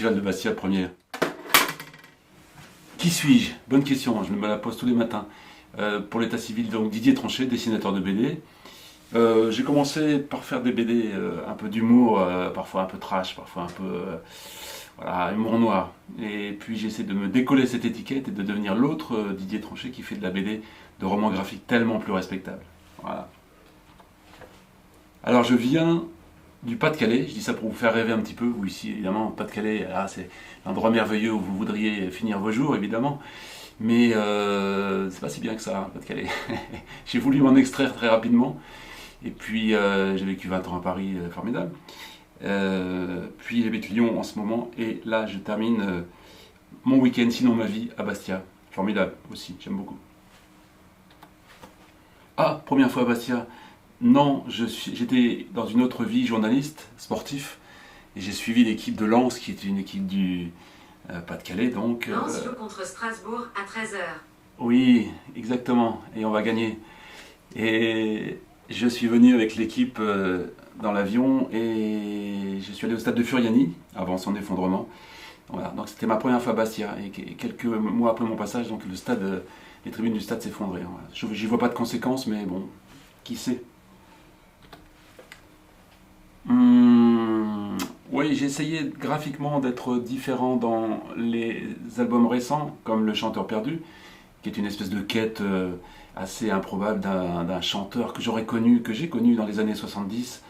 Festival de Bastia, le premier. Qui suis-je? Bonne question, je me la pose tous les matins. Pour l'état civil, donc Didier Tronchet, dessinateur de BD. J'ai commencé par faire des BD un peu d'humour, parfois un peu trash, parfois un peu voilà, humour noir. Et puis j'essaie de me décoller cette étiquette et de devenir l'autre Didier Tronchet qui fait de la BD de romans graphiques tellement plus respectables. Voilà. Alors je viens du Pas-de-Calais, je dis ça pour vous faire rêver un petit peu, vous ici évidemment, Pas-de-Calais, c'est l'endroit merveilleux où vous voudriez finir vos jours évidemment, mais c'est pas si bien que ça, hein, Pas-de-Calais. J'ai voulu m'en extraire très rapidement, et puis j'ai vécu 20 ans à Paris, formidable, puis j'habite Lyon en ce moment, et là je termine mon week-end, sinon ma vie, à Bastia, formidable aussi, j'aime beaucoup. Ah, première fois à Bastia. Non, j'étais dans une autre vie journaliste, sportif, et j'ai suivi l'équipe de Lens, qui était une équipe du Pas-de-Calais, donc... Lens joue contre Strasbourg à 13h. Oui, exactement, et on va gagner. Et je suis venu avec l'équipe dans l'avion, et je suis allé au stade de Furiani, avant son effondrement. Voilà, donc c'était ma première fois à Bastia, et quelques mois après mon passage, donc les tribunes du stade s'effondraient. Voilà. J'y vois pas de conséquences, mais bon, qui sait. Oui, j'ai essayé graphiquement d'être différent dans les albums récents, comme Le Chanteur Perdu, qui est une espèce de quête assez improbable d'un chanteur que j'ai connu dans les années 70,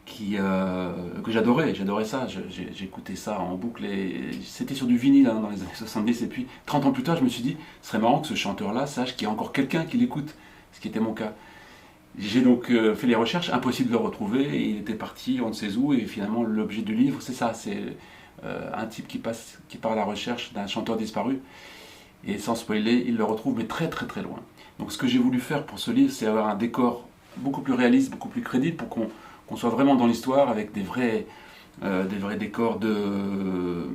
que j'adorais ça, j'écoutais ça en boucle, et c'était sur du vinyle hein, dans les années 70, et puis 30 ans plus tard, je me suis dit, ce serait marrant que ce chanteur-là sache qu'il y a encore quelqu'un qui l'écoute, ce qui était mon cas. J'ai donc fait les recherches, impossible de le retrouver, et il était parti on ne sait où, et finalement l'objet du livre c'est ça, c'est un type qui part à la recherche d'un chanteur disparu, et sans spoiler, il le retrouve mais très très très loin. Donc ce que j'ai voulu faire pour ce livre, c'est avoir un décor beaucoup plus réaliste, beaucoup plus crédible, pour qu'on soit vraiment dans l'histoire, avec des vrais décors de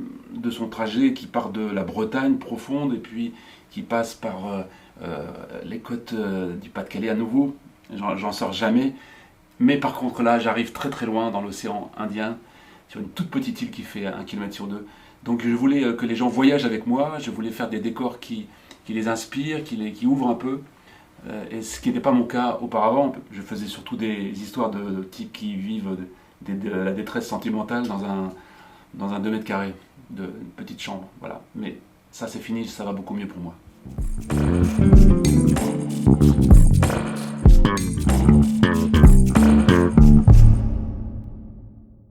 son trajet, qui part de la Bretagne profonde, et puis qui passe par les côtes du Pas-de-Calais à nouveau. J'en sors jamais, mais par contre là j'arrive très très loin dans l'océan Indien, sur une toute petite île qui fait 1 km sur 2. Donc je voulais que les gens voyagent avec moi, je voulais faire des décors qui les inspirent, qui ouvrent un peu, et ce qui n'était pas mon cas auparavant. Je faisais surtout des histoires de types qui vivent de la détresse sentimentale dans un 2 mètres carrés, une petite chambre, voilà. Mais ça c'est fini, ça va beaucoup mieux pour moi.